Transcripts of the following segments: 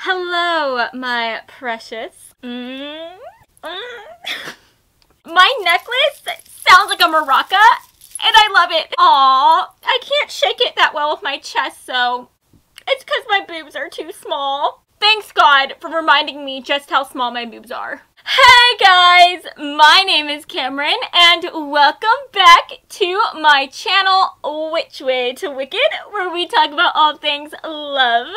Hello, my precious. My necklace sounds like a maraca, and I love it. Aww, I can't shake it that well with my chest, so it's because my boobs are too small. Thanks God for reminding me just how small my boobs are. Hey guys, my name is Cameron and welcome back to my channel, Which Way to Wicked, where we talk about all things love,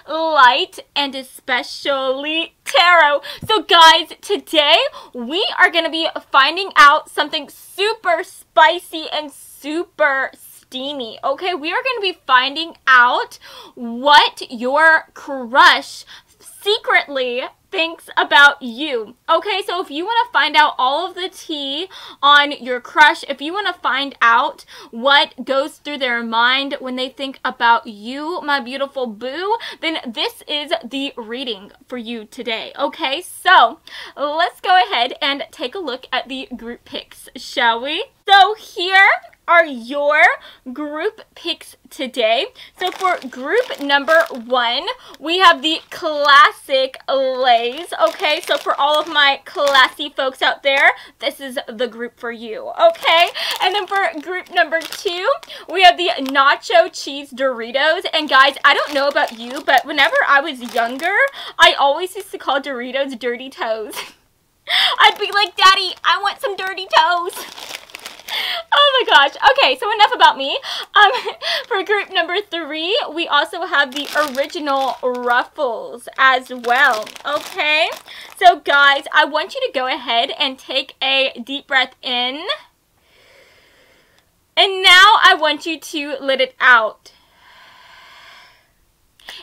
light, and especially tarot. So guys, today we are going to be finding out something super spicy and super steamy. Okay, we are going to be finding out what your crush secretly thinks about you. Okay, so if you want to find out all of the tea on your crush, if you want to find out what goes through their mind when they think about you, my beautiful boo, then this is the reading for you today. Okay, so let's go ahead and take a look at the group picks, shall we? So here are your group picks today. So for group number 1, we have the classic lays. Okay, so for all of my classy folks out there, this is the group for you. Okay, and then for group number 2, we have the nacho cheese Doritos. And guys, I don't know about you, but whenever I was younger, I always used to call Doritos dirty toes. I'd be like, Daddy, I want some dirty toes. Oh my gosh. Okay, so enough about me. For group number 3, we also have the original Ruffles as well. Okay, so guys, I want you to go ahead and take a deep breath in. And now I want you to let it out.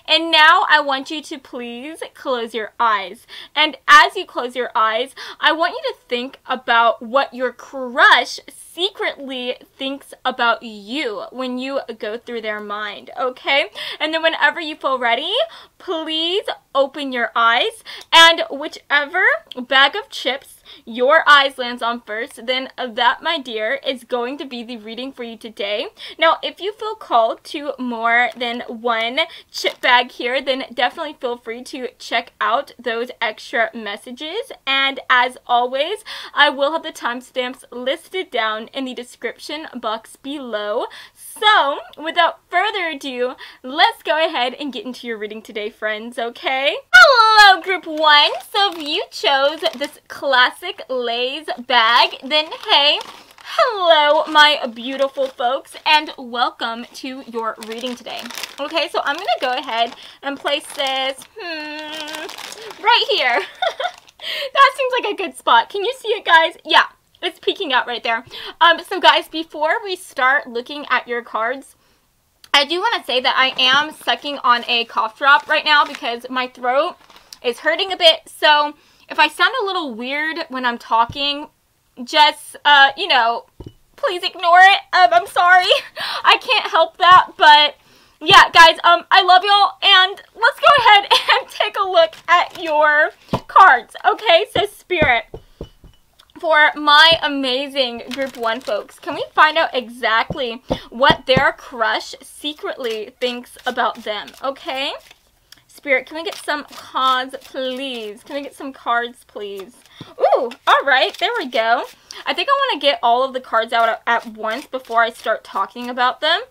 And now I want you to please close your eyes. And as you close your eyes, I want you to think about what your crush secretly thinks about you when you go through their mind, okay? And then whenever you feel ready, please open your eyes, and whichever bag of chips your eyes lands on first, then that, my dear, is going to be the reading for you today. Now, if you feel called to more than one chip bag here, then definitely feel free to check out those extra messages. And as always, I will have the timestamps listed down in the description box below. So, without further ado, let's go ahead and get into your reading today, friends, okay? Hello, group 1. So if you chose this classic Lay's bag, then hey, hello, my beautiful folks, and welcome to your reading today. Okay, so I'm going to go ahead and place this right here. That seems like a good spot. Can you see it, guys? Yeah. It's peeking out right there. So guys, before we start looking at your cards, I do want to say that I am sucking on a cough drop right now because my throat is hurting a bit. So if I sound a little weird when I'm talking, just, you know, please ignore it. I'm sorry. I can't help that. But yeah, guys, I love y'all. And let's go ahead and take a look at your cards. Okay, so Spirit, for my amazing group 1 folks, can we find out exactly what their crush secretly thinks about them, okay? Spirit, can we get some cards, please? Can we get some cards, please? Ooh, alright, there we go. I think I want to get all of the cards out at once before I start talking about them.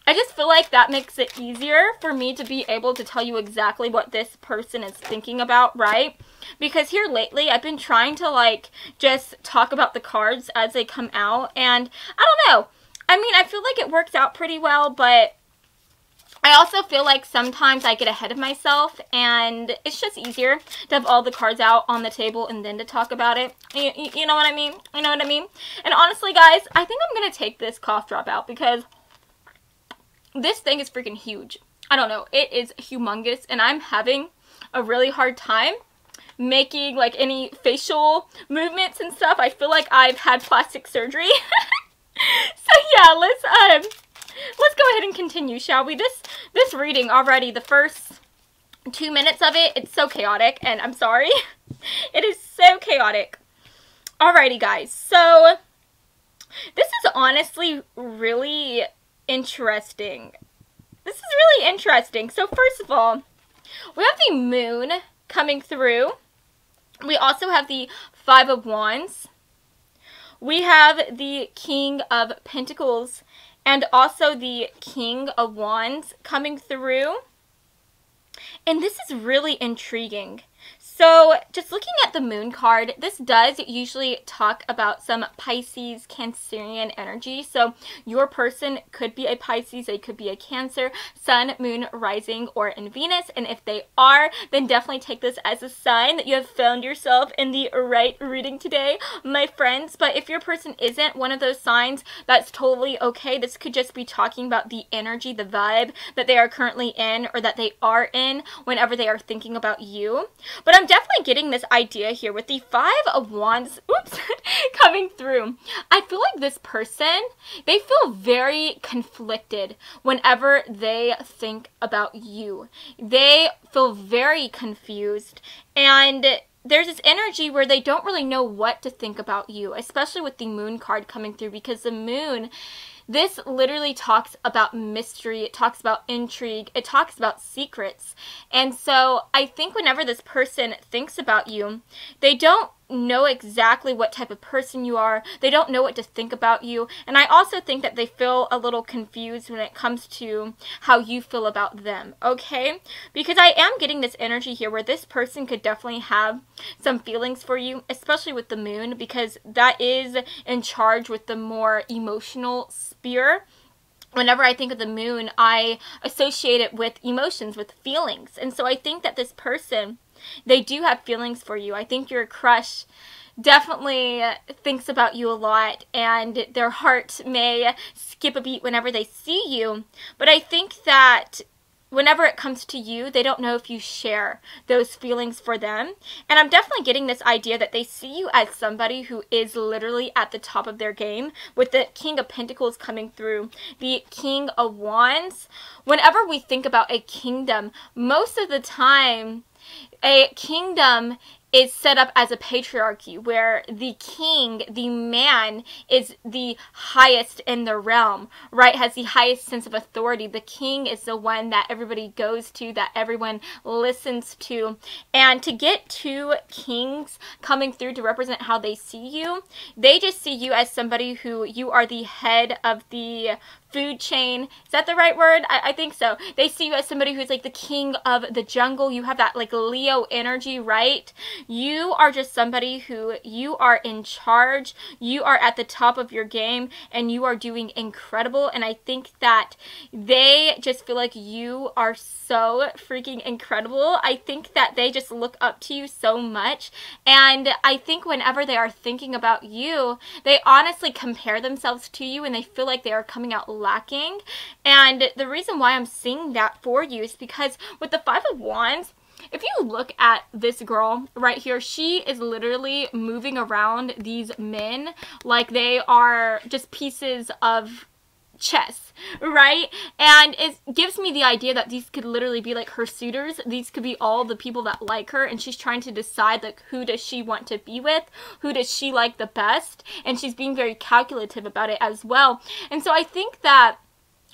I just feel like that makes it easier for me to be able to tell you exactly what this person is thinking about, right? Because here lately, I've been trying to, like, just talk about the cards as they come out, and I don't know. I mean, I feel like it works out pretty well, but I also feel like sometimes I get ahead of myself, and it's just easier to have all the cards out on the table and then to talk about it. You know what I mean? You know what I mean? And honestly, guys, I think I'm going to take this cough drop out because this thing is freaking huge. I don't know. It is humongous, and I'm having a really hard time making, like, any facial movements and stuff. I feel like I've had plastic surgery. So, yeah, let's go ahead and continue, shall we? This reading already, the first 2 minutes of it, it's so chaotic, and I'm sorry. It is so chaotic. Alrighty, guys. So, this is honestly really interesting. This is really interesting. So first of all, We have the Moon coming through. We also have the Five of Wands. We have the King of Pentacles and also the King of Wands coming through. And this is really intriguing. So, just looking at the Moon card, this does usually talk about some Pisces, Cancerian energy. So, your person could be a Pisces, they could be a Cancer, Sun, Moon, Rising, or in Venus. And if they are, then definitely take this as a sign that you have found yourself in the right reading today, my friends. But if your person isn't one of those signs, that's totally okay. This could just be talking about the energy, the vibe that they are currently in or that they are in whenever they are thinking about you. But I'm definitely getting this idea here with the Five of Wands, coming through. I feel like this person, they feel very conflicted whenever they think about you. They feel very confused, and there's this energy where they don't really know what to think about you, especially with the Moon card coming through, because the Moon, this literally talks about mystery, it talks about intrigue, it talks about secrets. And so I think whenever this person thinks about you, they don't know exactly what type of person you are. They don't know what to think about you. And I also think that they feel a little confused when it comes to how you feel about them, okay? Because I am getting this energy here where this person could definitely have some feelings for you, especially with the Moon, because that is in charge with the more emotional sphere. Whenever I think of the Moon, I associate it with emotions, with feelings. And so I think that this person, they do have feelings for you. I think your crush definitely thinks about you a lot, and their heart may skip a beat whenever they see you. But I think that whenever it comes to you, they don't know if you share those feelings for them. And I'm definitely getting this idea that they see you as somebody who is literally at the top of their game, with the King of Pentacles coming through, the King of Wands. Whenever we think about a kingdom, most of the time, a kingdom is set up as a patriarchy where the king, the man, is the highest in the realm, right? Has the highest sense of authority. The king is the one that everybody goes to, that everyone listens to. And to get two kings coming through to represent how they see you, they just see you as somebody who you are the head of the food chain. Is that the right word? I think so. They see you as somebody who's like the king of the jungle. You have that like Leo energy, right? You are just somebody who, you are in charge. You are at the top of your game and you are doing incredible. And I think that they just feel like you are so freaking incredible. I think that they just look up to you so much. And I think whenever they are thinking about you, they honestly compare themselves to you and they feel like they are coming out lacking. And the reason why I'm seeing that for you is because with the Five of Wands, if you look at this girl right here, she is literally moving around these men like they are just pieces of chess, right? And it gives me the idea that these could literally be like her suitors. These could be all the people that like her, and she's trying to decide like who does she want to be with, who does she like the best, and she's being very calculative about it as well. And so I think that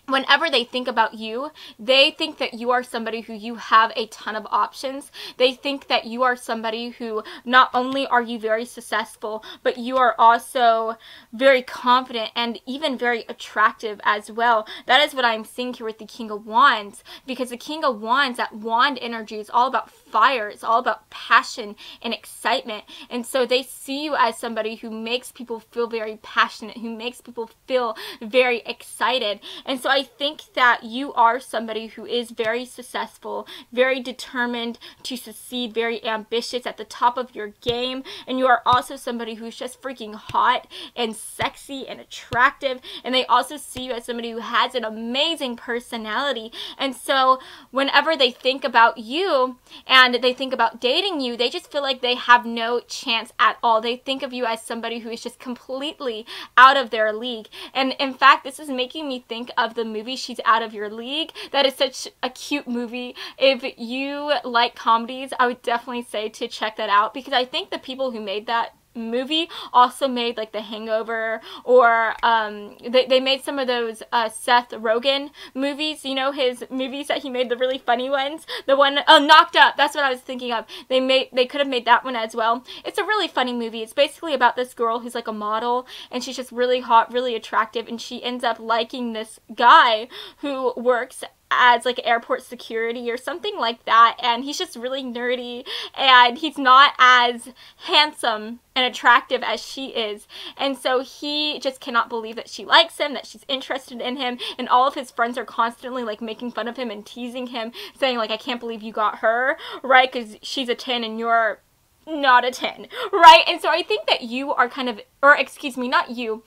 whenever they think about you, they think that you are somebody who you have a ton of options. They think that you are somebody who not only are you very successful, but you are also very confident and even very attractive as well. That is what I'm seeing here with the King of Wands, because the King of Wands, that wand energy, is all about fire. It's all about passion and excitement. And so they see you as somebody who makes people feel very passionate, who makes people feel very excited. And so I think that you are somebody who is very successful, very determined to succeed, very ambitious, at the top of your game. And you are also somebody who's just freaking hot and sexy and attractive. And they also see you as somebody who has an amazing personality. And so whenever they think about you and they think about dating you, they just feel like they have no chance at all. They think of you as somebody who is just completely out of their league. And in fact, this is making me think of the movie She's Out of Your League. That is such a cute movie. If you like comedies, I would definitely say to check that out, because I think the people who made that movie also made like The Hangover, or they made some of those Seth Rogen movies, you know, his movies that he made, the really funny ones. The one, oh, Knocked Up, that's what I was thinking of. They could have made that one as well. It's a really funny movie. It's basically about this girl who's like a model, and she's just really hot, really attractive, and she ends up liking this guy who works as like airport security or something like that, and he's just really nerdy, and he's not as handsome and attractive as she is, and so he just cannot believe that she likes him, that she's interested in him, and all of his friends are constantly like making fun of him and teasing him, saying like, I can't believe you got her, right, because she's a 10 and you're not a 10, right? And so I think that you are kind of, or excuse me, not you,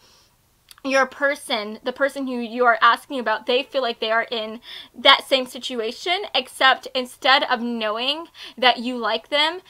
your person, the person who you are asking about, they feel like they are in that same situation, except instead of knowing that you like them,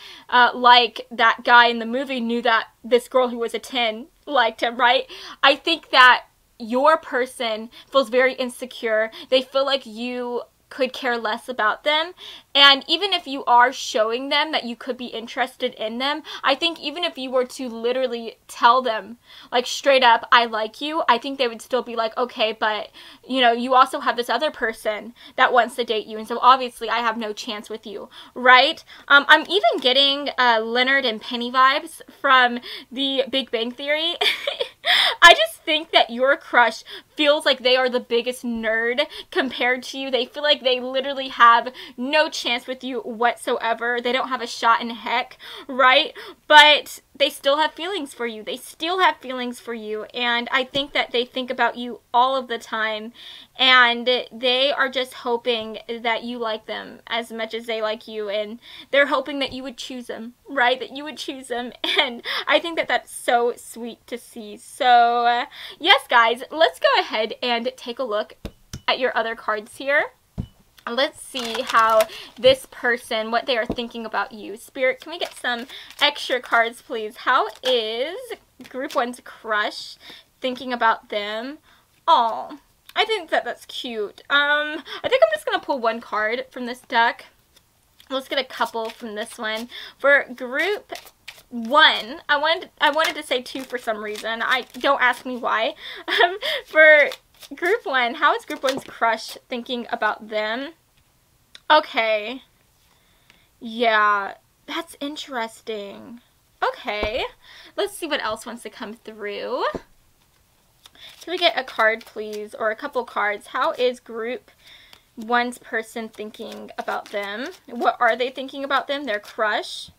like that guy in the movie knew that this girl who was a 10 liked him, right? I think that your person feels very insecure. They feel like you could care less about them, and even if you are showing them that you could be interested in them, I think even if you were to literally tell them like straight up, I like you, I think they would still be like, okay, but you know, you also have this other person that wants to date you, and so obviously I have no chance with you, right? I'm even getting Leonard and Penny vibes from the Big Bang Theory. I just think that your crush feels like they are the biggest nerd compared to you. They feel like they literally have no chance with you whatsoever. They don't have a shot in heck, right? But they still have feelings for you. They still have feelings for you, and I think that they think about you all of the time, and they are just hoping that you like them as much as they like you, and they're hoping that you would choose them, right? That you would choose them, and I think that that's so sweet to see. So, yes, guys, let's go ahead and take a look at your other cards here. Let's see how this person, what they are thinking about you. Spirit, can we get some extra cards, please? How is Group 1's crush thinking about them? Oh, I think that that's cute. I think I'm just going to pull one card from this deck. Let's get a couple from this one. For Group 1, I wanted to say 2 for some reason. Don't ask me why. For Group 1, how is Group 1's crush thinking about them? Okay. Yeah, that's interesting. Okay. Let's see what else wants to come through. Can we get a card, please? Or a couple cards. How is Group 1's person thinking about them? What are they thinking about them? Their crush?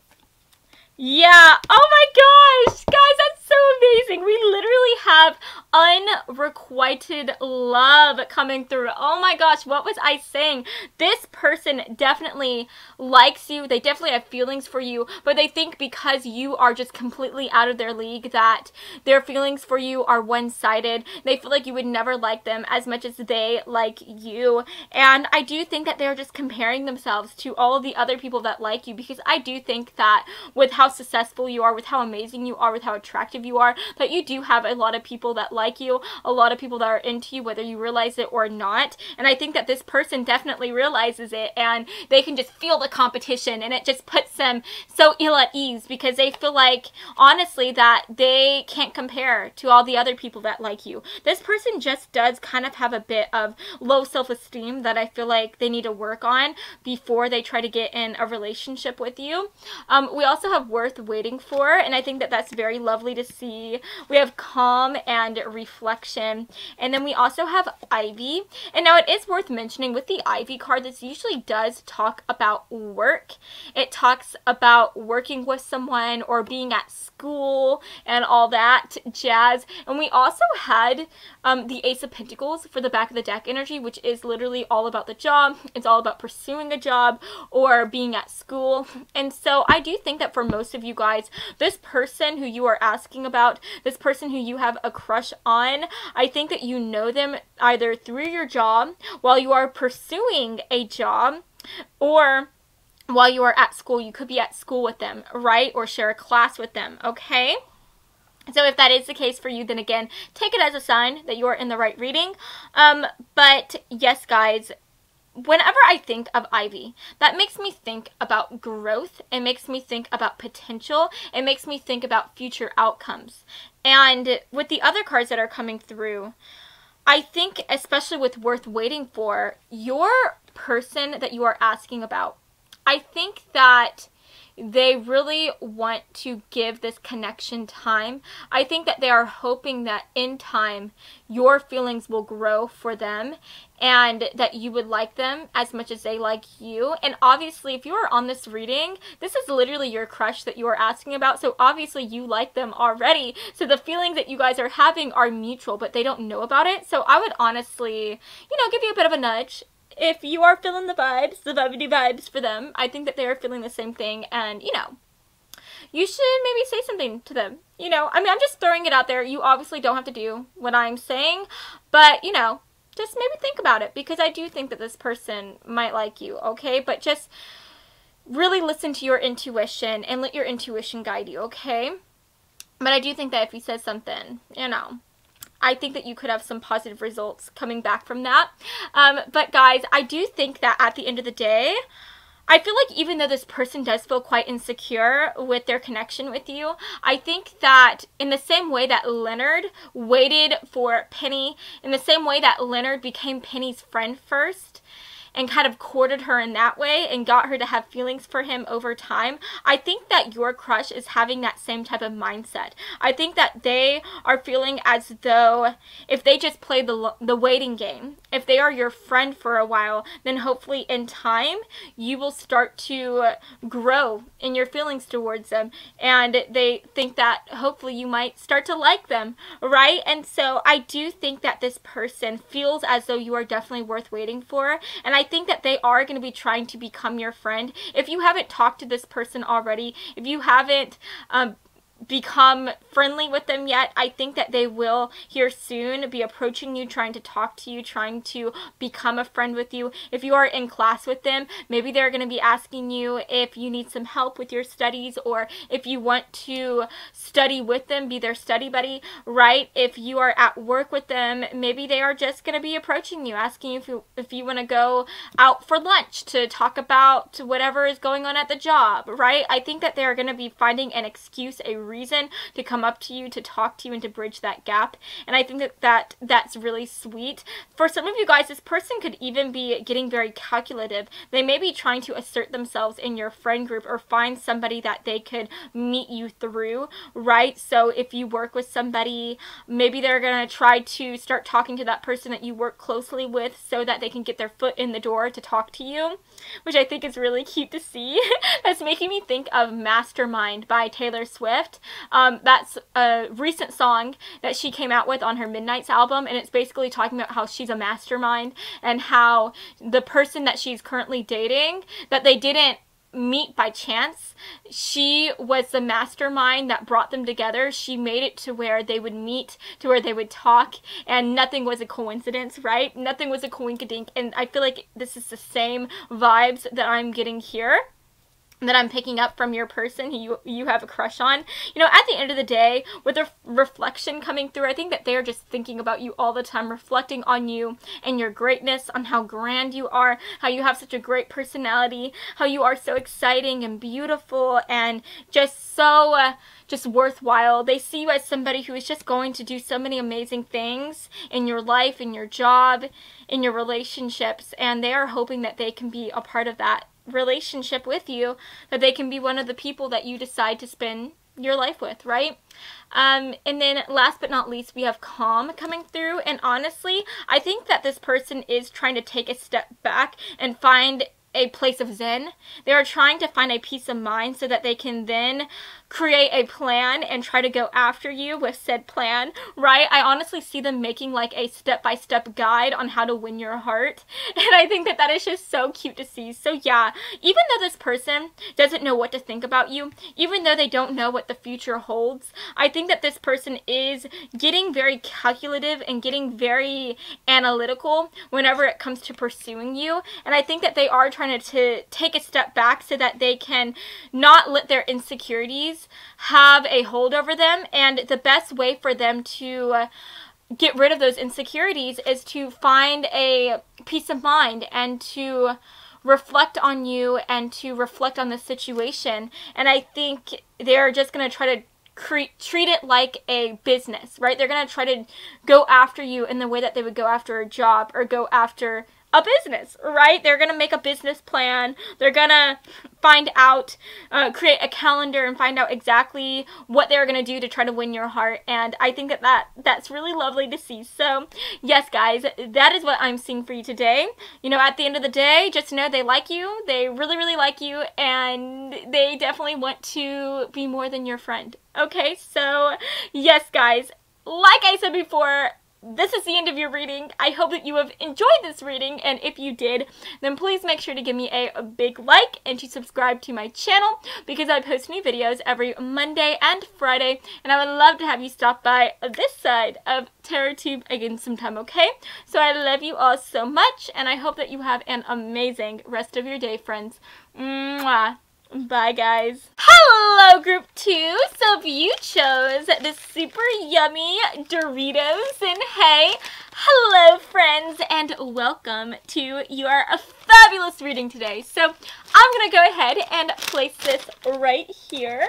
Yeah. Oh my gosh. Guys, that's so amazing. We literally have unrequited love coming through. Oh my gosh, what was I saying? This person definitely likes you. They definitely have feelings for you, but they think because you are just completely out of their league that their feelings for you are one-sided. They feel like you would never like them as much as they like you. And I do think that they're just comparing themselves to all of the other people that like you, because I do think that with how successful you are, with how amazing you are, with how attractive you are, that you do have a lot of people that like you, a lot of people that are into you, whether you realize it or not. And I think that this person definitely realizes it, and they can just feel the competition, and it just puts them so ill at ease, because they feel like, honestly, that they can't compare to all the other people that like you. This person just does kind of have a bit of low self-esteem that I feel like they need to work on before they try to get in a relationship with you. We also have Worth Waiting For, and I think that that's very lovely to see. We have Calm and Reflection, and then we also have Ivy. And now it is worth mentioning with the Ivy card, this usually does talk about work. It talks about working with someone or being at school and all that jazz. And we also had the Ace of Pentacles for the back of the deck energy, which is literally all about the job. It's all about pursuing a job or being at school. And so I do think that for most of you guys, this person who you are asking about, this person who you have a crush on, I think that you know them either through your job, while you are pursuing a job, or while you are at school. You could be at school with them, right? Or share a class with them, okay? So if that is the case for you, then again, take it as a sign that you are in the right reading. But yes, guys, whenever I think of Ivy, that makes me think about growth. It makes me think about potential. It makes me think about future outcomes. And with the other cards that are coming through, I think, especially with worth waiting for, your person that you are asking about, I think that they really want to give this connection time. I think that they are hoping that in time your feelings will grow for them and that you would like them as much as they like you. And obviously, if you are on this reading, this is literally your crush that you are asking about, so obviously you like them already. So the feelings that you guys are having are mutual, but they don't know about it. So I would honestly, give you a bit of a nudge. If you are feeling the vibes, the vibey vibes for them, I think that they are feeling the same thing, and, you should maybe say something to them. I'm just throwing it out there. You obviously don't have to do what I'm saying, but, just maybe think about it, because I do think that this person might like you, okay? But just really listen to your intuition and let your intuition guide you, okay? But I do think that if you said something, I think that you could have some positive results coming back from that. But guys, I do think that at the end of the day, I feel like even though this person does feel quite insecure with their connection with you, I think that in the same way that Leonard waited for Penny, in the same way that Leonard became Penny's friend first, and kind of courted her in that way and got her to have feelings for him over time, I think that your crush is having that same type of mindset. I think that they are feeling as though if they just play the waiting game, if they are your friend for a while, then hopefully in time you will start to grow in your feelings towards them, and they think that hopefully you might start to like them, right? And so I do think that this person feels as though you are definitely worth waiting for, and I think that they are going to be trying to become your friend. If you haven't talked to this person already, if you haven't become friendly with them yet, I think that they will here soon be approaching you, trying to talk to you, trying to become a friend with you. If you are in class with them, maybe they're going to be asking you if you need some help with your studies, or if you want to study with them, be their study buddy, right? If you are at work with them, maybe they are just going to be approaching you, asking you if you want to go out for lunch to talk about whatever is going on at the job, right? I think that they are going to be finding an excuse, a reason to come up to you, to talk to you, and to bridge that gap. And I think that's really sweet. For some of you guys, this person could even be getting very calculative. They may be trying to assert themselves in your friend group or find somebody that they could meet you through, right? So if you work with somebody, maybe they're going to try to start talking to that person that you work closely with so that they can get their foot in the door to talk to you, which I think is really cute to see. That's making me think of Mastermind by Taylor Swift. That's a recent song that she came out with on her Midnights album, and it's basically talking about how she's a mastermind and how the person that she's currently dating, that they didn't meet by chance. She was the mastermind that brought them together. She made it to where they would meet, to where they would talk, and nothing was a coincidence, right? Nothing was a coinkydink, and I feel like this is the same vibes that I'm getting here, that I'm picking up from your person who you have a crush on. At the end of the day, with the reflection coming through, I think that they're just thinking about you all the time, reflecting on you and your greatness, on how grand you are, how you have such a great personality, how you are so exciting and beautiful and just so just worthwhile. They see you as somebody who is just going to do so many amazing things in your life, in your job, in your relationships, and they are hoping that they can be a part of that relationship with you, that they can be one of the people that you decide to spend your life with, right? And then last but not least, we have calm coming through, and honestly, I think that this person is trying to take a step back and find a place of zen. They are trying to find a peace of mind so that they can then create a plan and try to go after you with said plan, right? I honestly see them making like a step-by-step guide on how to win your heart, and I think that is just so cute to see. So yeah, even though this person doesn't know what to think about you, even though they don't know what the future holds, I think that this person is getting very calculative and getting very analytical whenever it comes to pursuing you, and I think that they are trying to take a step back so that they can not let their insecurities have a hold over them, and the best way for them to get rid of those insecurities is to find a peace of mind and to reflect on you and to reflect on the situation. And I think they're just going to try to treat it like a business, right? They're going to try to go after you in the way that they would go after a job or go after a business, right? They're going to make a business plan. They're going to find out, create a calendar and find out exactly what they're going to do to try to win your heart. And I think that's really lovely to see. So yes, guys, that is what I'm seeing for you today. You know, at the end of the day, just know they like you. They really, really like you. And they definitely want to be more than your friend. Okay, so yes, guys, like I said before, this is the end of your reading. I hope that you have enjoyed this reading, and if you did, then please make sure to give me a big like and to subscribe to my channel, because I post new videos every Monday and Friday, and I would love to have you stop by this side of TarotTube again sometime, okay? So I love you all so much, and I hope that you have an amazing rest of your day, friends. Mwah. Bye, guys. Hello, Group 2. So if you chose the super yummy Doritos, and hey, hello, friends, and welcome to your fabulous reading today. So I'm going to go ahead and place this right here.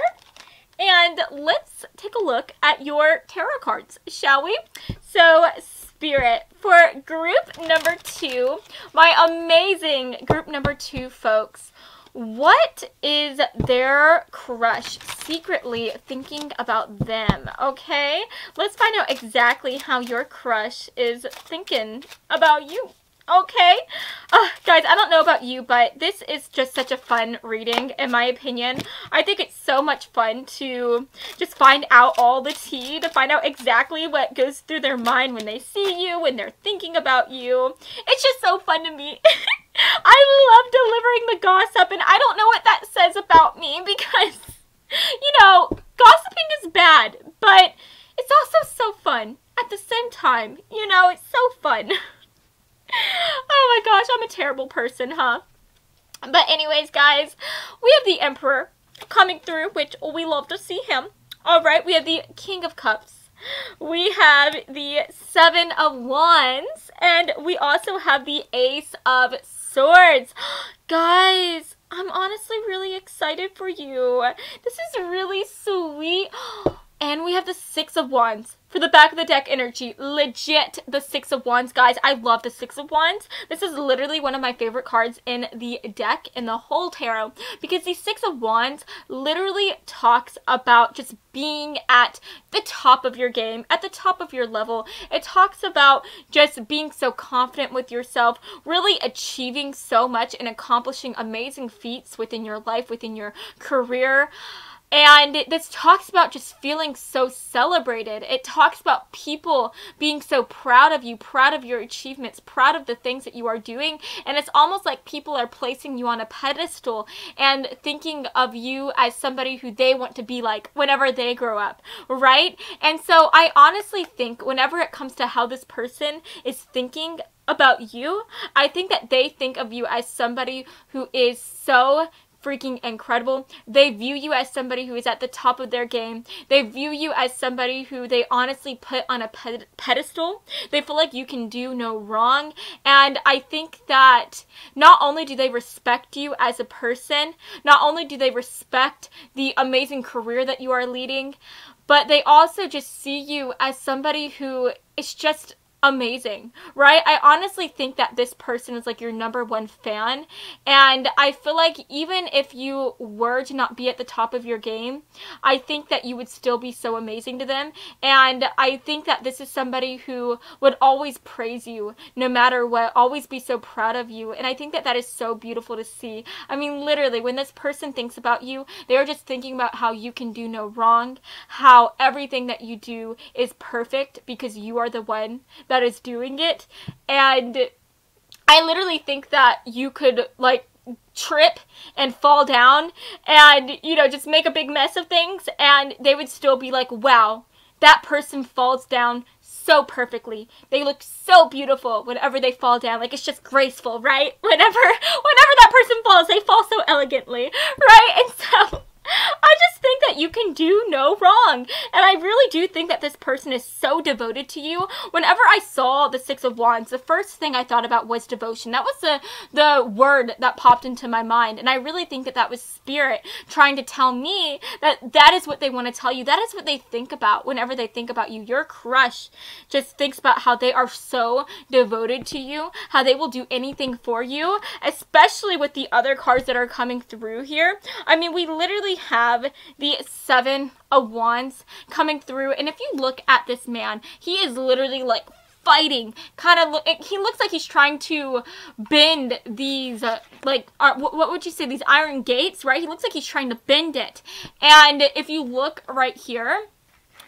And let's take a look at your tarot cards, shall we? So, Spirit, for group number 2, my amazing group number 2 folks, what is their crush secretly thinking about them? Okay, let's find out exactly how your crush is thinking about you. Okay, guys, I don't know about you, but this is just such a fun reading, in my opinion. I think it's so much fun to just find out all the tea, to find out exactly what goes through their mind when they see you, when they're thinking about you. It's just so fun to me. I love delivering the gossip, and I don't know what that says about me, because, you know, gossiping is bad, but it's also so fun at the same time. You know, it's so fun. Oh my gosh, I'm a terrible person, huh? But anyways, guys, we have the Emperor coming through, which we love to see him. Alright, we have the King of Cups. We have the 7 of Wands. And we also have the Ace of Swords. Guys, I'm honestly really excited for you. This is really sweet. And we have the 6 of Wands for the back of the deck energy. Legit, the 6 of Wands, guys. I love the 6 of Wands. This is literally one of my favorite cards in the deck, in the whole tarot, because the 6 of Wands literally talks about just being at the top of your game, at the top of your level. It talks about just being so confident with yourself, really achieving so much and accomplishing amazing feats within your life, within your career. And this talks about just feeling so celebrated. It talks about people being so proud of you, proud of your achievements, proud of the things that you are doing. And it's almost like people are placing you on a pedestal and thinking of you as somebody who they want to be like whenever they grow up, right? And so I honestly think whenever it comes to how this person is thinking about you, I think that they think of you as somebody who is so freaking incredible. They view you as somebody who is at the top of their game. They view you as somebody who they honestly put on a pedestal. They feel like you can do no wrong. And I think that not only do they respect you as a person, not only do they respect the amazing career that you are leading, but they also just see you as somebody who is just amazing, right? I honestly think that this person is like your #1 fan, and I feel like even if you were to not be at the top of your game, I think that you would still be so amazing to them. And I think that this is somebody who would always praise you no matter what, always be so proud of you. And I think that that is so beautiful to see. I mean, literally, when this person thinks about you, they are just thinking about how you can do no wrong, how everything that you do is perfect because you are the one that is doing it. And I literally think that you could like trip and fall down and, you know, just make a big mess of things, and they would still be like, wow, that person falls down so perfectly. They look so beautiful whenever they fall down. Like, it's just graceful, right? Whenever that person falls, they fall so elegantly, right? And so I just think that you can do no wrong. And I really do think that this person is so devoted to you. Whenever I saw the Six of Wands, the first thing I thought about was devotion. That was the word that popped into my mind. And I really think that that was Spirit trying to tell me that that is what they want to tell you. That is what they think about whenever they think about you. Your crush just thinks about how they are so devoted to you, how they will do anything for you, especially with the other cards that are coming through here. I mean, we literally have the Seven of Wands coming through, and if you look at this man, he is literally like fighting, he looks like he's trying to bend these what would you say, these iron gates, right? He looks like he's trying to bend it. And if you look right here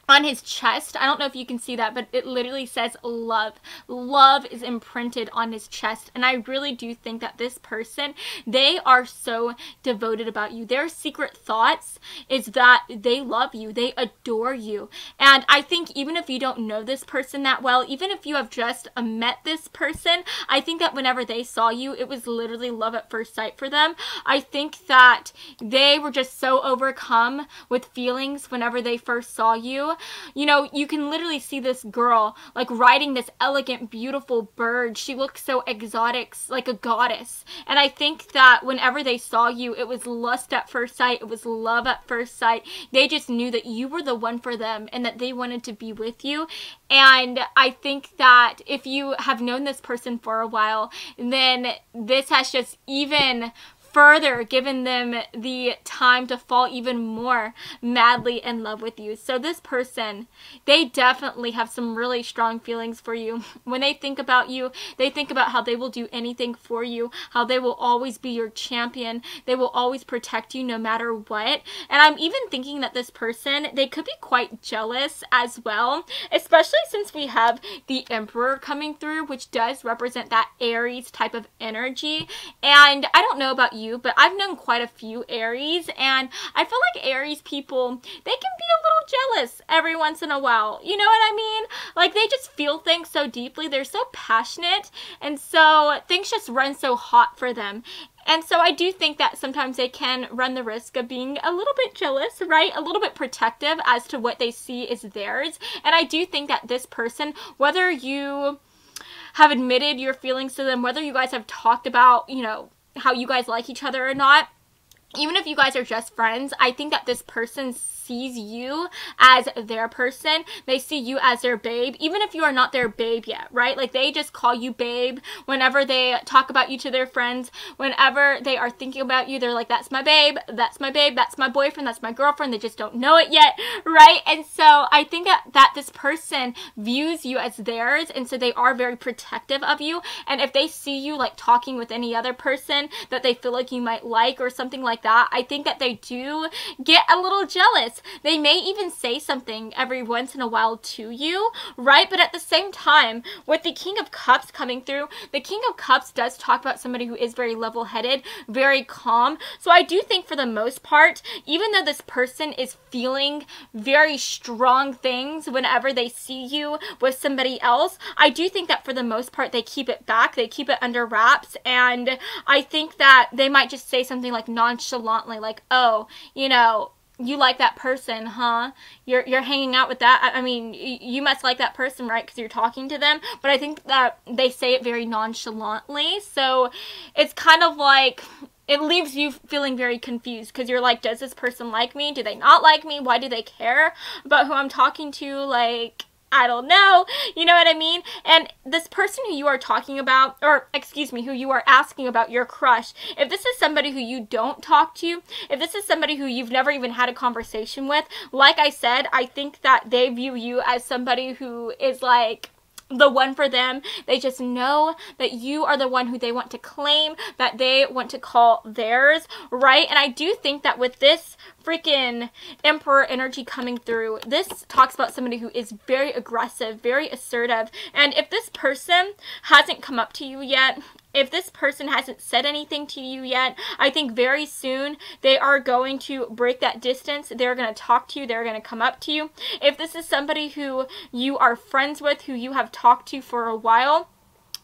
on his chest, I don't know if you can see that, but it literally says love. Love is imprinted on his chest. And I really do think that this person, they are so devoted about you. Their secret thoughts is that they love you. They adore you. And I think even if you don't know this person that well, even if you have just met this person, I think that whenever they saw you, it was literally love at first sight for them. I think that they were just so overcome with feelings whenever they first saw you. You know, you can literally see this girl like riding this elegant, beautiful bird. She looks so exotic, like a goddess. And I think that whenever they saw you, it was lust at first sight. It was love at first sight. They just knew that you were the one for them and that they wanted to be with you. And I think that if you have known this person for a while, then this has just even further given them the time to fall even more madly in love with you. So this person, they definitely have some really strong feelings for you. When they think about you, they think about how they will do anything for you, how they will always be your champion. They will always protect you no matter what. And I'm even thinking that this person, they could be quite jealous as well, especially since we have the Emperor coming through, which does represent that Aries type of energy. And I don't know about you, but I've known quite a few Aries, and I feel like Aries people, they can be a little jealous every once in a while. You know what I mean? Like, they just feel things so deeply. They're so passionate, and so things just run so hot for them. And so I do think that sometimes they can run the risk of being a little bit jealous, right? A little bit protective as to what they see is theirs. And I do think that this person, whether you have admitted your feelings to them, whether you guys have talked about, you know, how you guys like each other or not, even if you guys are just friends, I think that this person sees you as their person. They see you as their babe, even if you are not their babe yet, right? Like, they just call you babe whenever they talk about you to their friends. Whenever they are thinking about you, they're like, that's my babe, that's my babe, that's my boyfriend, that's my girlfriend. They just don't know it yet, right? And so I think that this person views you as theirs, and so they are very protective of you. And if they see you like talking with any other person that they feel like you might like or something like that, I think that they do get a little jealous. They may even say something every once in a while to you, right? But at the same time, with the King of Cups coming through, the King of Cups does talk about somebody who is very level-headed, very calm. So I do think for the most part, even though this person is feeling very strong things whenever they see you with somebody else, I do think that for the most part, they keep it back. They keep it under wraps. And I think that they might just say something like nonchalantly, like, oh, you know, you like that person, huh? You're hanging out with that. I mean, you must like that person, right? Because you're talking to them. But I think that they say it very nonchalantly. So it's kind of like, it leaves you feeling very confused because you're like, does this person like me? Do they not like me? Why do they care about who I'm talking to? Like, I don't know, you know what I mean? And this person who you are talking about, or excuse me, who you are asking about, your crush, if this is somebody who you don't talk to, if this is somebody who you've never even had a conversation with, like I said, I think that they view you as somebody who is like the one for them. They just know that you are the one who they want to claim, that they want to call theirs, right? And I do think that with this freaking Emperor energy coming through, this talks about somebody who is very aggressive, very assertive. And if this person hasn't come up to you yet, if this person hasn't said anything to you yet, I think very soon they are going to break that distance. They're going to talk to you. They're going to come up to you. If this is somebody who you are friends with, who you have talked to for a while,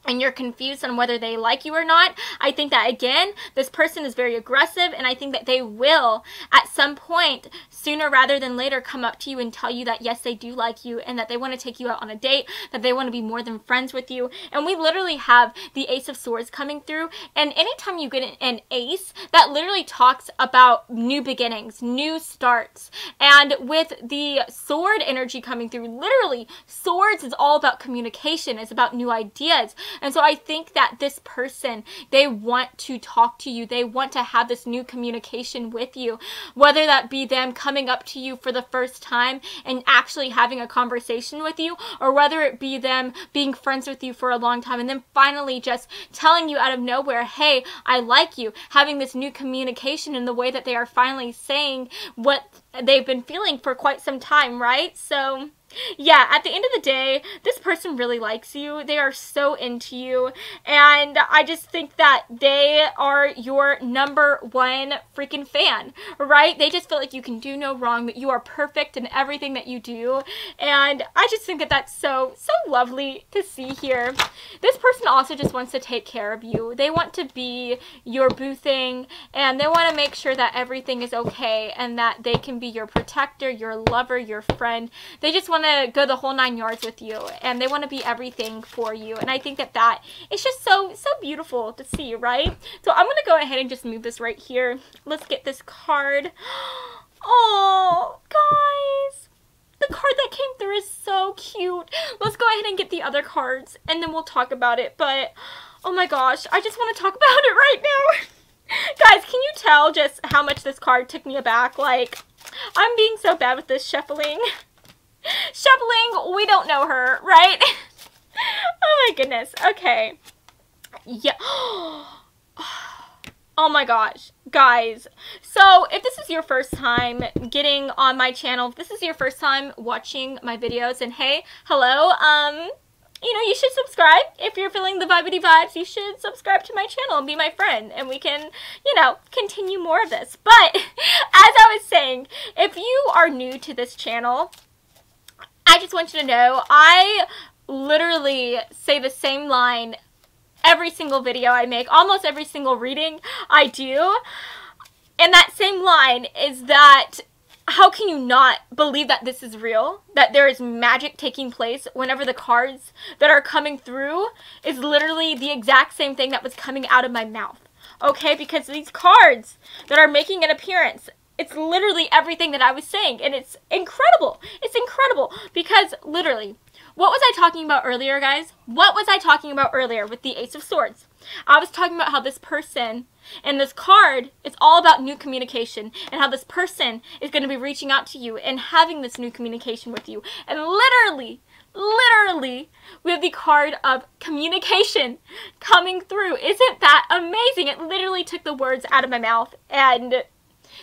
and you're confused on whether they like you or not, I think that, again, this person is very aggressive, and I think that they will, at some point, sooner rather than later, come up to you and tell you that, yes, they do like you, and that they want to take you out on a date, that they want to be more than friends with you. And we literally have the Ace of Swords coming through, and anytime you get an ace, that literally talks about new beginnings, new starts. And with the sword energy coming through, literally, swords is all about communication, it's about new ideas. And so I think that this person, they want to talk to you. They want to have this new communication with you, whether that be them coming up to you for the first time and actually having a conversation with you, or whether it be them being friends with you for a long time and then finally just telling you out of nowhere, hey, I like you, having this new communication in the way that they are finally saying what they've been feeling for quite some time, right? So yeah, at the end of the day, this person really likes you. They are so into you. And I just think that they are your #1 freaking fan, right? They just feel like you can do no wrong, that you are perfect in everything that you do. And I just think that that's so lovely to see here. This person also just wants to take care of you. They want to be your boo thing, and they want to make sure that everything is okay and that they can be your protector, your lover, your friend. They just want to go the whole 9 yards with you, and they want to be everything for you. And I think that that is just so beautiful to see, right? So I'm going to go ahead and just move this right here. Let's get this card. Oh, guys, the card that came through is so cute. Let's go ahead and get the other cards, and then we'll talk about it. But oh my gosh, I just want to talk about it right now. Guys, can you tell just how much this card took me aback? Like, I'm being so bad with this shuffling. Shuffling, we don't know her, right? Oh my goodness. Okay. Yeah. Oh my gosh, guys. So if this is your first time getting on my channel, if this is your first time watching my videos, and hey, hello, you know, you should subscribe. If you're feeling the vibity vibes, you should subscribe to my channel and be my friend, and we can, you know, continue more of this. But as I was saying, if you are new to this channel, I just want you to know, I literally say the same line every single video I make, almost every single reading I do. And that same line is that, how can you not believe that this is real? That there is magic taking place whenever the cards that are coming through is literally the exact same thing that was coming out of my mouth. Okay, because these cards that are making an appearance, it's literally everything that I was saying, and it's incredible. It's incredible because literally, what was I talking about earlier, guys? What was I talking about earlier with the Ace of Swords? I was talking about how this person and this card is all about new communication, and how this person is going to be reaching out to you and having this new communication with you. And literally, we have the card of communication coming through. Isn't that amazing? It literally took the words out of my mouth, and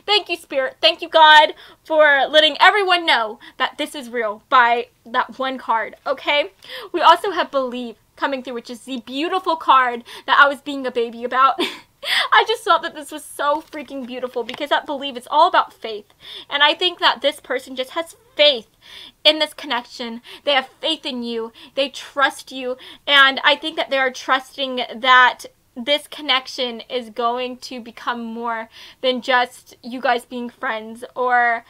thank you, Spirit. Thank you, God, for letting everyone know that this is real by that one card, okay? We also have Believe coming through, which is the beautiful card that I was being a baby about. I just thought that this was so freaking beautiful because that Believe is all about faith. And I think that this person just has faith in this connection. They have faith in you. They trust you. And I think that they are trusting that this connection is going to become more than just you guys being friends, or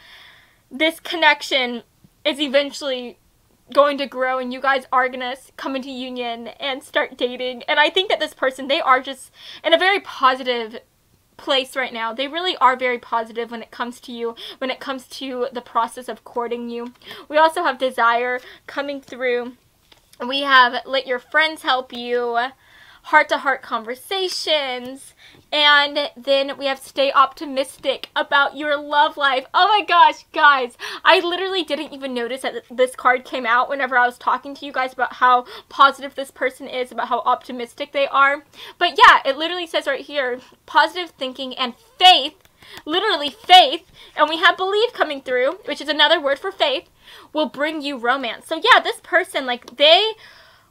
this connection is eventually going to grow and you guys are gonna come into union and start dating. And I think that this person, they are just in a very positive place right now. They really are very positive when it comes to you, when it comes to the process of courting you. We also have Desire coming through. We have Let Your Friends Help You, heart-to-heart conversations, and then we have Stay Optimistic about your love life. Oh my gosh, guys, I literally didn't even notice that this card came out whenever I was talking to you guys about how positive this person is, about how optimistic they are. But yeah, it literally says right here, positive thinking and faith, literally faith, and we have Believe coming through, which is another word for faith, will bring you romance. So yeah, this person, like,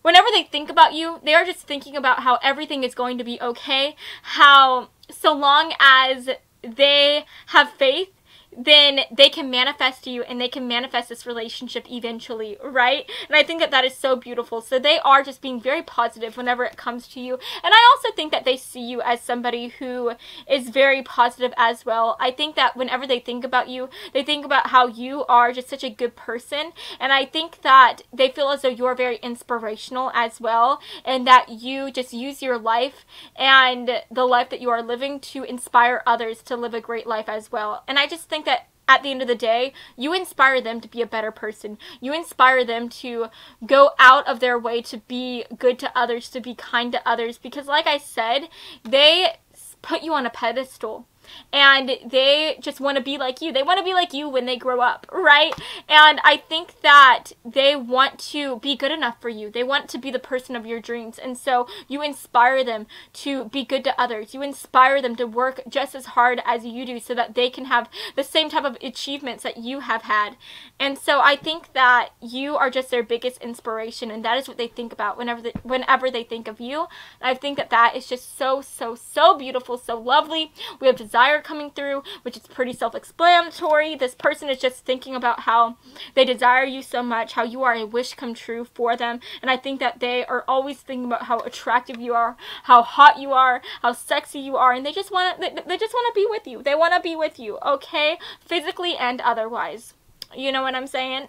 whenever they think about you, they are just thinking about how everything is going to be okay, how so long as they have faith, then they can manifest you and they can manifest this relationship eventually, right? And I think that that is so beautiful. So they are just being very positive whenever it comes to you. And I also think that they see you as somebody who is very positive as well. I think that whenever they think about you, they think about how you are just such a good person. And I think that they feel as though you're very inspirational as well, and that you just use your life and the life that you are living to inspire others to live a great life as well. And I just think that at the end of the day, you inspire them to be a better person. You inspire them to go out of their way to be good to others, to be kind to others, because like I said, they put you on a pedestal. And they just want to be like you. They want to be like you when they grow up, right? And I think that they want to be good enough for you. They want to be the person of your dreams. And so you inspire them to be good to others. You inspire them to work just as hard as you do so that they can have the same type of achievements that you have had. And so I think that you are just their biggest inspiration. And that is what they think about whenever they think of you. And I think that that is just so, so, so beautiful, so lovely. We have desire coming through, which is pretty self-explanatory. This person is just thinking about how they desire you so much, how you are a wish come true for them. And I think that they are always thinking about how attractive you are, how hot you are, how sexy you are, and they just want to be with you. They want to be with you, okay? Physically and otherwise. You know what I'm saying?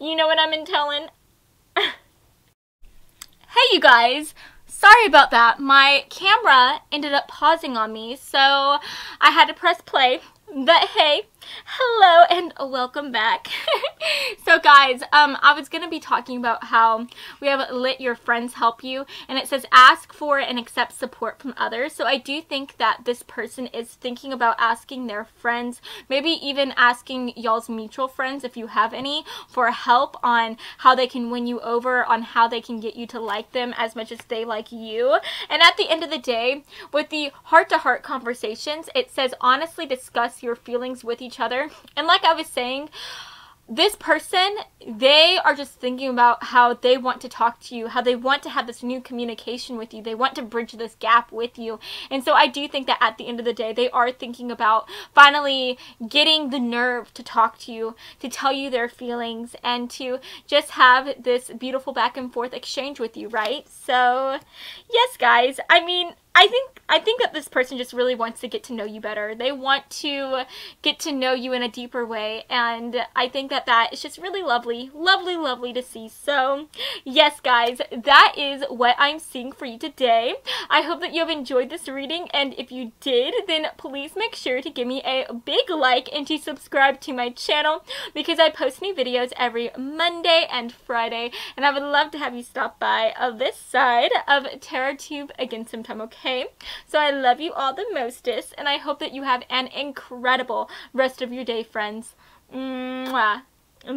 You know what I'm telling? Hey, you guys. Sorry about that. My camera ended up pausing on me, so I had to press play. But hey, hello and welcome back. So guys, I was going to be talking about how we have Let Your Friends Help You, and it says ask for and accept support from others. So I do think that this person is thinking about asking their friends, maybe even asking y'all's mutual friends, if you have any, for help on how they can win you over, on how they can get you to like them as much as they like you. And at the end of the day, with the heart-to-heart conversations, it says honestly discuss your feelings with each other. And like I was saying, this person, they are just thinking about how they want to talk to you, how they want to have this new communication with you. They want to bridge this gap with you. And so I do think that at the end of the day, they are thinking about finally getting the nerve to talk to you, to tell you their feelings, and to just have this beautiful back and forth exchange with you, right? So, yes, guys, I mean, I think that this person just really wants to get to know you better. They want to get to know you in a deeper way, and I think that that is just really lovely, lovely, lovely to see. So, yes, guys, that is what I'm seeing for you today. I hope that you have enjoyed this reading, and if you did, then please make sure to give me a big like and to subscribe to my channel, because I post new videos every Monday and Friday, and I would love to have you stop by this side of TerraTube again sometime, okay? So I love you all the mostest, and I hope that you have an incredible rest of your day, friends. Mwah.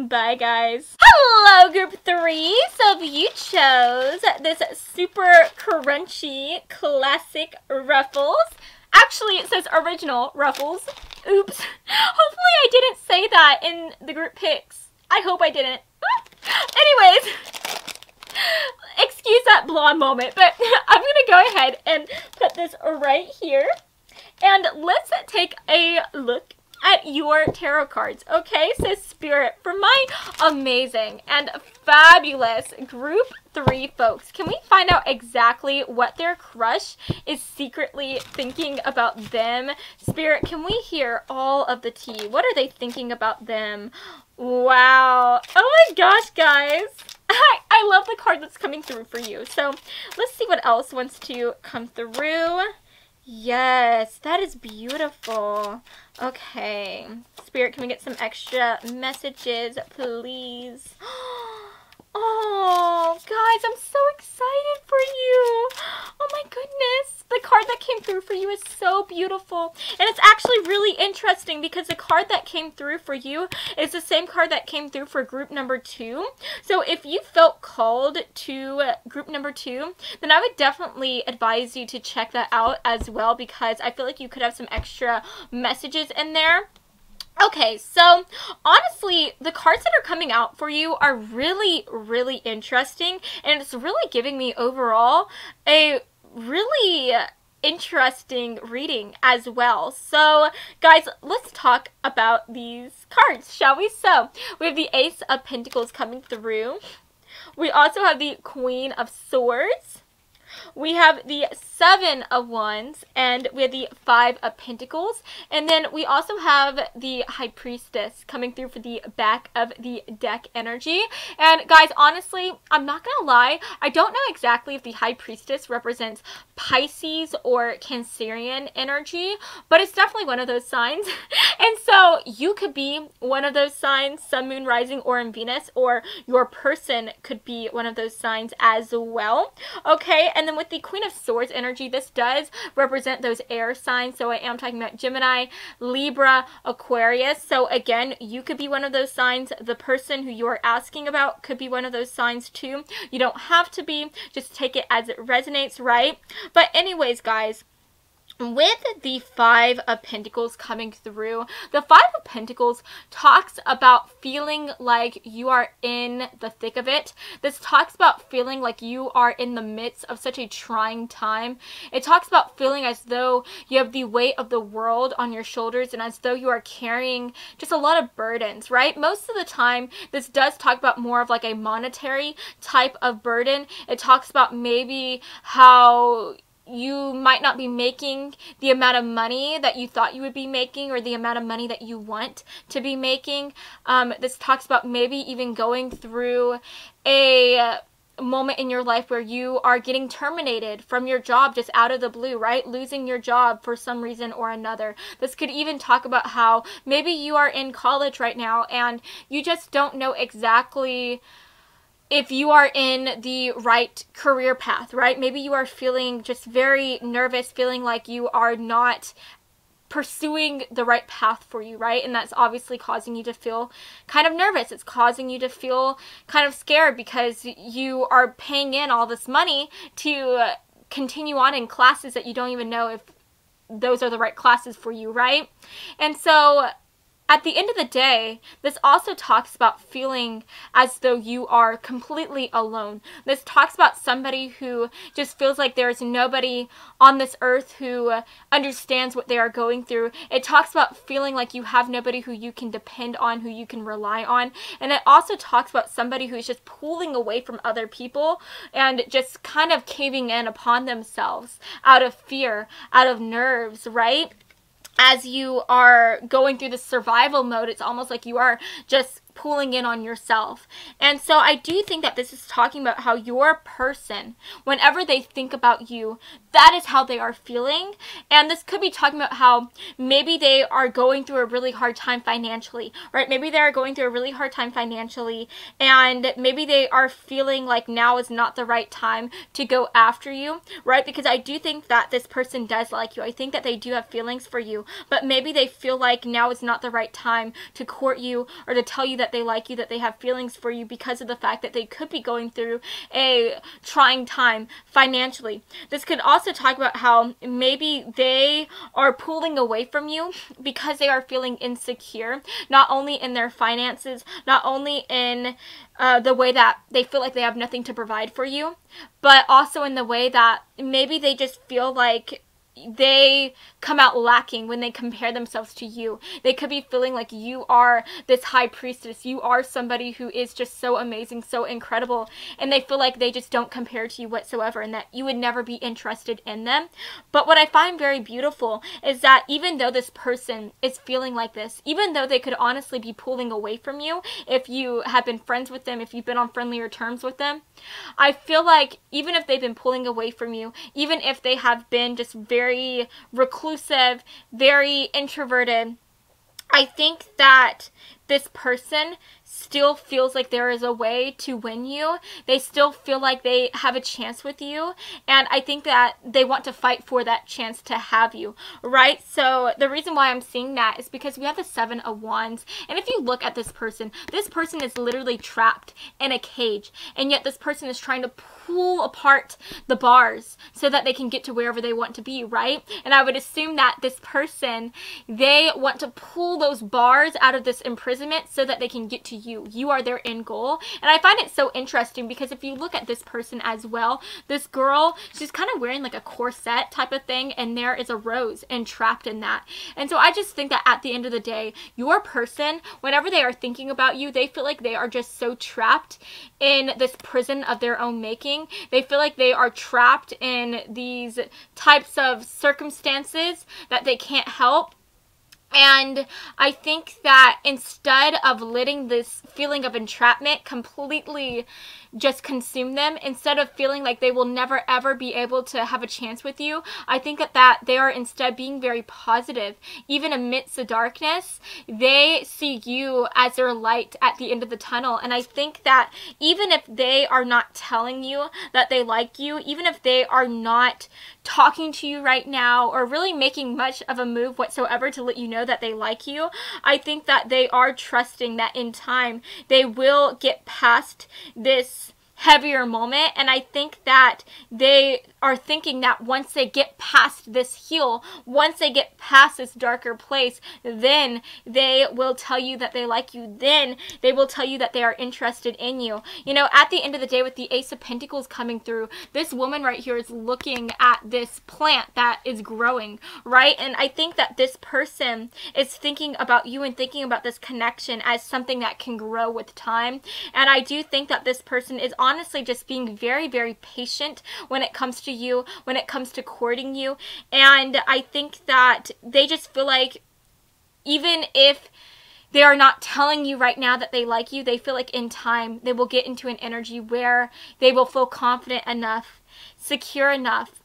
Bye, guys. Hello, group 3. So if you chose this super crunchy classic Ruffles, actually it says original Ruffles. Oops. Hopefully I didn't say that in the group pics. I hope I didn't. Anyways, excuse that blonde moment, but I'm going to go ahead and put this right here. And let's take a look at your tarot cards, okay? So Spirit, for my amazing and fabulous group 3 folks, can we find out exactly what their crush is secretly thinking about them? Spirit, can we hear all of the tea? What are they thinking about them? Wow. Oh my gosh, guys. I love the card that's coming through for you. So let's see what else wants to come through. Yes, that is beautiful. Okay. Spirit, can we get some extra messages, please? Oh, guys, I'm so excited for you. Oh my goodness. The card that came through for you is so beautiful. And it's actually really interesting because the card that came through for you is the same card that came through for group number 2. So if you felt called to group number 2, then I would definitely advise you to check that out as well, because I feel like you could have some extra messages in there. Okay, so honestly, the cards that are coming out for you are really, really interesting, and it's really giving me overall a really interesting reading as well. So guys, let's talk about these cards, shall we? So we have the Ace of Pentacles coming through. We also have the Queen of Swords. We have the Seven of Wands, and we have the Five of Pentacles, and then we also have the High Priestess coming through for the back of the deck energy. And guys, honestly, I'm not gonna lie, I don't know exactly if the High Priestess represents Pisces or Cancerian energy, but it's definitely one of those signs. And so you could be one of those signs, Sun, Moon, Rising, or in Venus, or your person could be one of those signs as well. Okay, and then with the Queen of Swords energy, this does represent those air signs. So I am talking about Gemini, Libra, Aquarius. So again, you could be one of those signs. The person who you are asking about could be one of those signs too. You don't have to be. Just take it as it resonates, right? But anyways, guys, with the Five of Pentacles coming through, the Five of Pentacles talks about feeling like you are in the thick of it. This talks about feeling like you are in the midst of such a trying time. It talks about feeling as though you have the weight of the world on your shoulders and as though you are carrying just a lot of burdens, right? Most of the time, this does talk about more of like a monetary type of burden. It talks about maybe how you might not be making the amount of money that you thought you would be making, or the amount of money that you want to be making. This talks about maybe even going through a moment in your life where you are getting terminated from your job just out of the blue, right? Losing your job for some reason or another. This could even talk about how maybe you are in college right now and you just don't know exactly if you are in the right career path, right? Maybe you are feeling just very nervous, feeling like you are not pursuing the right path for you, right? And that's obviously causing you to feel kind of nervous. It's causing you to feel kind of scared because you are paying in all this money to continue on in classes that you don't even know if those are the right classes for you, right? And so at the end of the day, this also talks about feeling as though you are completely alone. This talks about somebody who just feels like there is nobody on this earth who understands what they are going through. It talks about feeling like you have nobody who you can depend on, who you can rely on. And it also talks about somebody who is just pulling away from other people and just kind of caving in upon themselves out of fear, out of nerves, right? As you are going through the survival mode, it's almost like you are just pulling in on yourself. And so I do think that this is talking about how your person, whenever they think about you, that is how they are feeling. And this could be talking about how maybe they are going through a really hard time financially, right? Maybe they are going through a really hard time financially, and maybe they are feeling like now is not the right time to go after you, right? Because I do think that this person does like you. I think that they do have feelings for you, but maybe they feel like now is not the right time to court you or to tell you that they like you, that they have feelings for you, because of the fact that they could be going through a trying time financially. This could also talk about how maybe they are pulling away from you because they are feeling insecure, not only in their finances, not only in the way that they feel like they have nothing to provide for you, but also in the way that maybe they just feel like they come out lacking when they compare themselves to you. They could be feeling like you are this high priestess. You are somebody who is just so amazing, so incredible, and they feel like they just don't compare to you whatsoever and that you would never be interested in them. But what I find very beautiful is that even though this person is feeling like this, even though they could honestly be pulling away from you if you have been friends with them, if you've been on friendlier terms with them, I feel like even if they've been pulling away from you, even if they have been just very reclusive, very introverted, I think that this person still feels like there is a way to win you. They still feel like they have a chance with you, and I think that they want to fight for that chance to have you, right? So the reason why I'm seeing that is because we have the Seven of Wands, and if you look at this person is literally trapped in a cage, and yet this person is trying to pull apart the bars so that they can get to wherever they want to be, right? And I would assume that this person, they want to pull those bars out of this imprisonment imprisonment so that they can get to you. You are their end goal. And I find it so interesting because if you look at this person as well, this girl, she's kind of wearing like a corset type of thing, and there is a rose entrapped in that. And so I just think that at the end of the day, your person, whenever they are thinking about you, they feel like they are just so trapped in this prison of their own making. They feel like they are trapped in these types of circumstances that they can't help. And I think that instead of letting this feeling of entrapment completely just consume them, instead of feeling like they will never ever be able to have a chance with you, I think that they are instead being very positive. Even amidst the darkness, they see you as their light at the end of the tunnel. And I think that even if they are not telling you that they like you, even if they are not talking to you right now or really making much of a move whatsoever to let you know that they like you, I think that they are trusting that in time they will get past this heavier moment. And I think that they are thinking that once they get past this hill, once they get past this darker place, then they will tell you that they like you. Then they will tell you that they are interested in you. You know, at the end of the day, with the Ace of Pentacles coming through, this woman right here is looking at this plant that is growing, right? And I think that this person is thinking about you and thinking about this connection as something that can grow with time. And I do think that this person is honestly just being very, very patient when it comes to you, when it comes to courting you. And I think that they just feel like even if they are not telling you right now that they like you, they feel like in time they will get into an energy where they will feel confident enough, secure enough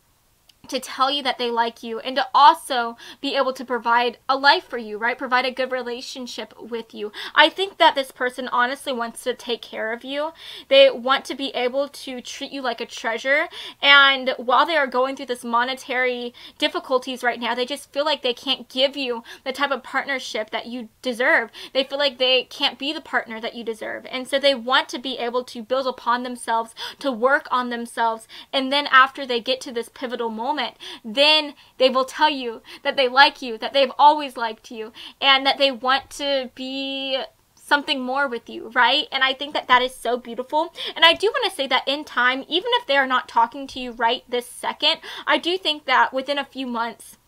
to tell you that they like you, and to also be able to provide a life for you, right? Provide a good relationship with you. I think that this person honestly wants to take care of you. They want to be able to treat you like a treasure. And while they are going through this monetary difficulties right now, they just feel like they can't give you the type of partnership that you deserve. They feel like they can't be the partner that you deserve. And so they want to be able to build upon themselves, to work on themselves. And then after they get to this pivotal moment, then they will tell you that they like you, that they've always liked you, and that they want to be something more with you, right? And I think that that is so beautiful. And I do want to say that in time, even if they are not talking to you right this second, I do think that within a few months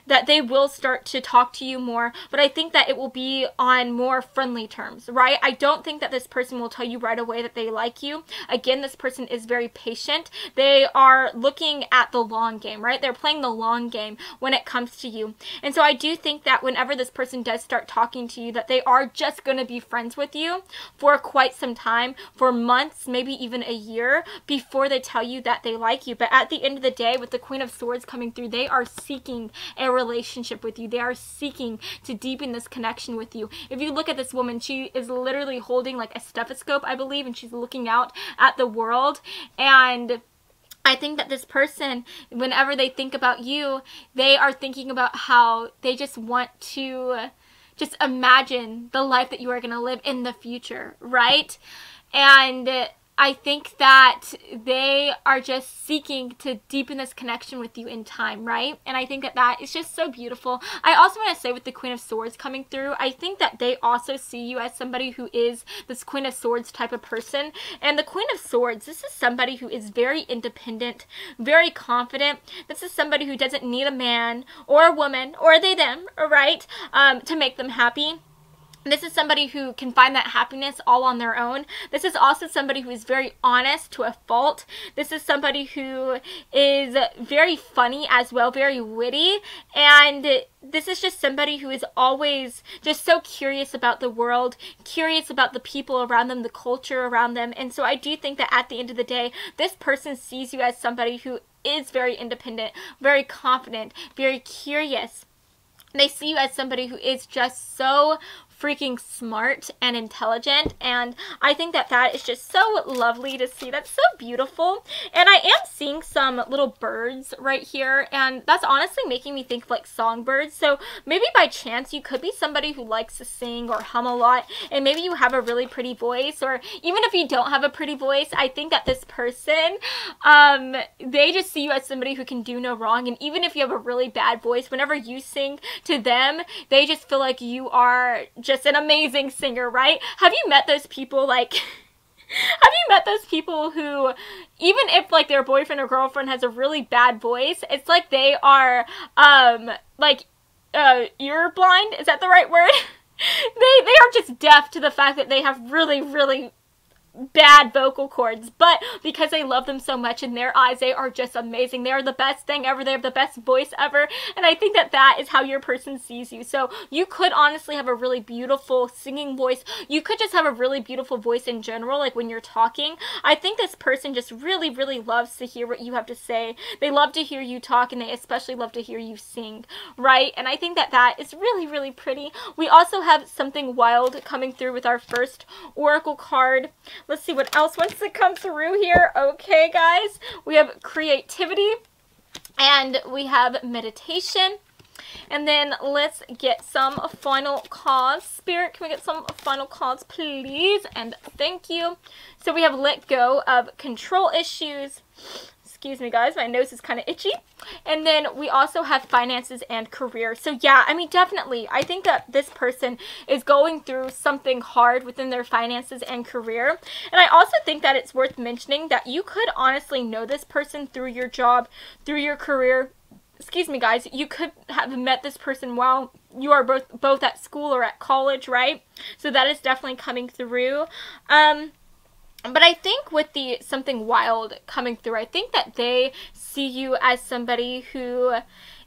that they will start to talk to you more, but I think that it will be on more friendly terms, right? I don't think that this person will tell you right away that they like you. Again, this person is very patient. They are looking at the long game, right? They're playing the long game when it comes to you. And so I do think that whenever this person does start talking to you, that they are just going to be friends with you for quite some time, for months, maybe even a year, before they tell you that they like you. But at the end of the day, with the Queen of Swords coming through, they are seeking a relationship with you. They are seeking to deepen this connection with you. If you look at this woman, she is literally holding like a stethoscope, I believe, and she's looking out at the world. And I think that this person, whenever they think about you, they are thinking about how they just want to just imagine the life that you are going to live in the future, right? And I think that they are just seeking to deepen this connection with you in time, right? And I think that that is just so beautiful. I also want to say with the Queen of Swords coming through, I think that they also see you as somebody who is this Queen of Swords type of person. And the Queen of Swords, this is somebody who is very independent, very confident. This is somebody who doesn't need a man or a woman, or they, them, right, to make them happy. This is somebody who can find that happiness all on their own. This is also somebody who is very honest to a fault. This is somebody who is very funny as well, very witty. And this is just somebody who is always just so curious about the world, curious about the people around them, the culture around them. And so I do think that at the end of the day, this person sees you as somebody who is very independent, very confident, very curious. They see you as somebody who is just so freaking smart and intelligent, and I think that that is just so lovely to see. That's so beautiful. And I am seeing some little birds right here, and that's honestly making me think of like songbirds. So maybe by chance you could be somebody who likes to sing or hum a lot, and maybe you have a really pretty voice, or even if you don't have a pretty voice, I think that this person, they just see you as somebody who can do no wrong. And even if you have a really bad voice, whenever you sing to them, they just feel like you are just an amazing singer, right? Have you met those people, like, have you met those people who, even if, like, their boyfriend or girlfriend has a really bad voice, it's like they are, like, ear blind? Is that the right word? They are just deaf to the fact that they have really, really bad vocal cords, but because they love them so much, in their eyes they are just amazing. They are the best thing ever. They have the best voice ever, and I think that that is how your person sees you. So you could honestly have a really beautiful singing voice. You could just have a really beautiful voice in general, like when you're talking. I think this person just really, really loves to hear what you have to say. They love to hear you talk, and they especially love to hear you sing, right? And I think that that is really, really pretty. We also have something wild coming through with our first oracle card. Let's see what else wants to come through here. Okay, guys. We have creativity, and we have meditation. And then let's get some final cards. Spirit, can we get some final cards, please? And thank you. So we have let go of control issues. Excuse me, guys, my nose is kind of itchy. And then we also have finances and career. So yeah, I mean, definitely, I think that this person is going through something hard within their finances and career. And I also think that it's worth mentioning that you could honestly know this person through your job, through your career. Excuse me, guys, you could have met this person while you are both at school or at college, right? So that is definitely coming through. But I think with the something wild coming through, I think that they see you as somebody who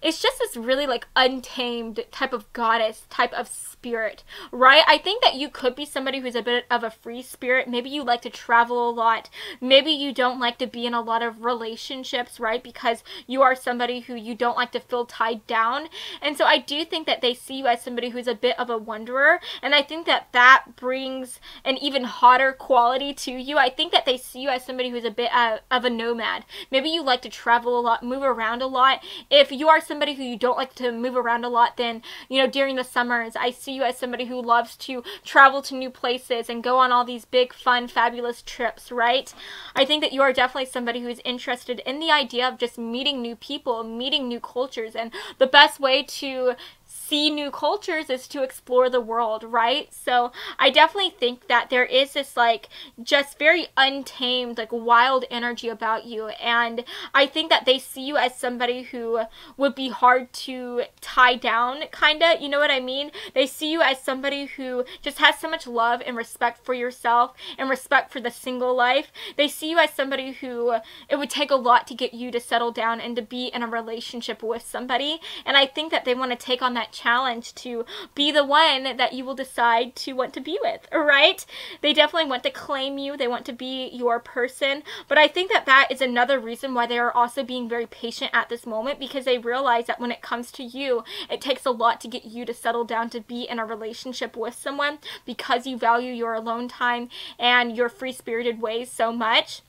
is just this really, like, untamed type of goddess, type of spirit, right? I think that you could be somebody who's a bit of a free spirit. Maybe you like to travel a lot. Maybe you don't like to be in a lot of relationships, right? Because you are somebody who you don't like to feel tied down. And so I do think that they see you as somebody who's a bit of a wanderer. And I think that that brings an even hotter quality to you. I think that they see you as somebody who's a bit of a nomad. Maybe you like to travel a lot, move around a lot. If you are somebody who you don't like to move around a lot, then, you know, during the summers, I see you as somebody who loves to travel to new places and go on all these big, fun, fabulous trips, right? I think that you are definitely somebody who's interested in the idea of just meeting new people, meeting new cultures, and the best way to see new cultures is to explore the world, right? So I definitely think that there is this, like, just very untamed, like, wild energy about you, and I think that they see you as somebody who would be hard to tie down, kinda, you know what I mean? They see you as somebody who just has so much love and respect for yourself and respect for the single life. They see you as somebody who it would take a lot to get you to settle down and to be in a relationship with somebody, and I think that they want to take on that challenge to be the one that you will decide to want to be with, right? They definitely want to claim you. They want to be your person, but I think that that is another reason why they are also being very patient at this moment, because they realize that when it comes to you, it takes a lot to get you to settle down to be in a relationship with someone, because you value your alone time and your free-spirited ways so much.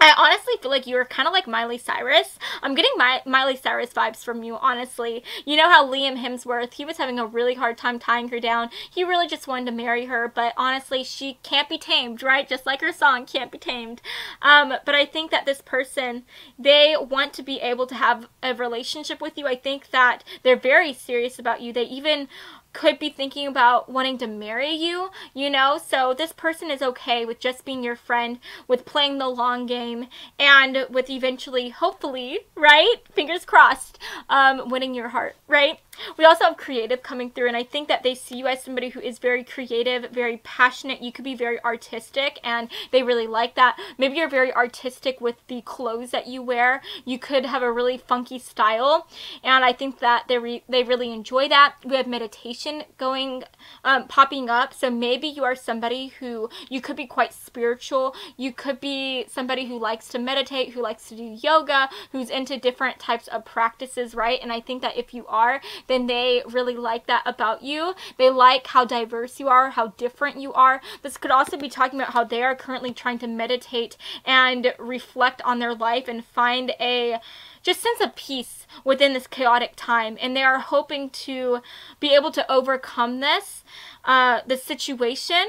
I honestly feel like you're kind of like Miley Cyrus. I'm getting Miley Cyrus vibes from you, honestly. You know how Liam Hemsworth, he was having a really hard time tying her down. He really just wanted to marry her, but honestly, she can't be tamed, right? Just like her song, Can't Be Tamed. But I think that this person, they want to be able to have a relationship with you. I think that they're very serious about you. They even could be thinking about wanting to marry you, you know? So this person is okay with just being your friend, with playing the long game, and with eventually, hopefully, right? Fingers crossed, winning your heart, right? We also have creative coming through, and I think that they see you as somebody who is very creative, very passionate. You could be very artistic, and they really like that. Maybe you're very artistic with the clothes that you wear. You could have a really funky style, and I think that they really enjoy that. We have meditation going, popping up, so maybe you are somebody who, you could be quite spiritual. You could be somebody who likes to meditate, who likes to do yoga, who's into different types of practices, right? And I think that if you are, then they really like that about you. They like how diverse you are, how different you are. This could also be talking about how they are currently trying to meditate and reflect on their life and find a just sense of peace within this chaotic time, and they are hoping to be able to overcome this situation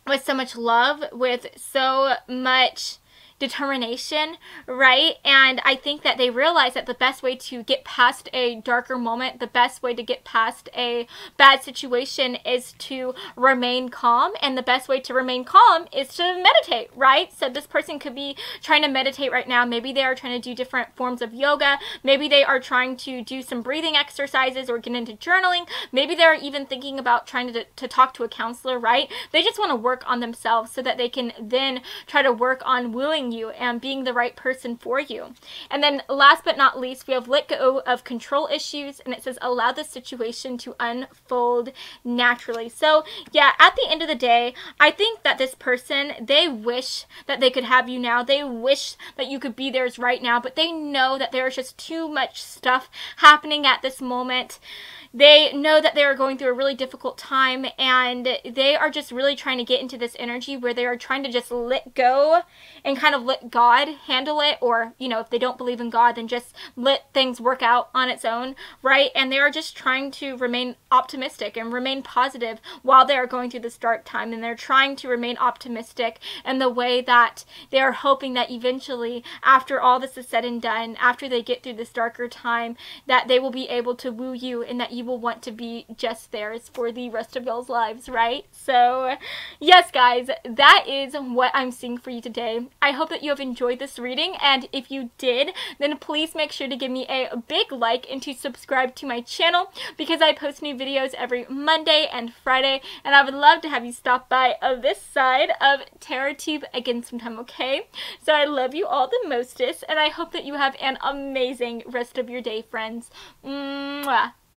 with so much love, with so much, determination, right? And I think that they realize that the best way to get past a darker moment, the best way to get past a bad situation is to remain calm, and the best way to remain calm is to meditate, right? So this person could be trying to meditate right now. Maybe they are trying to do different forms of yoga. Maybe they are trying to do some breathing exercises or get into journaling. Maybe they're even thinking about trying to talk to a counselor, right? They just want to work on themselves so that they can then try to work on wooing you and being the right person for you. And then last but not least, we have let go of control issues, and it says allow the situation to unfold naturally. So yeah, at the end of the day, I think that this person, they wish that they could have you now. They wish that you could be theirs right now, but they know that there's just too much stuff happening at this moment. They know that they are going through a really difficult time, and they are just really trying to get into this energy where they are trying to just let go and kind of let God handle it, or, you know, if they don't believe in God, then just let things work out on its own, right? And they are just trying to remain optimistic and remain positive while they are going through this dark time, and they're trying to remain optimistic in the way that they are hoping that eventually, after all this is said and done, after they get through this darker time, that they will be able to woo you and that you will want to be just theirs for the rest of y'all's lives, right? So yes, guys, that is what I'm seeing for you today. I hope that you have enjoyed this reading, and if you did, then please make sure to give me a big like and to subscribe to my channel, because I post new videos every Monday and Friday, and I would love to have you stop by this side of TerraTube again sometime, okay? So I love you all the mostest, and I hope that you have an amazing rest of your day, friends. Mwah.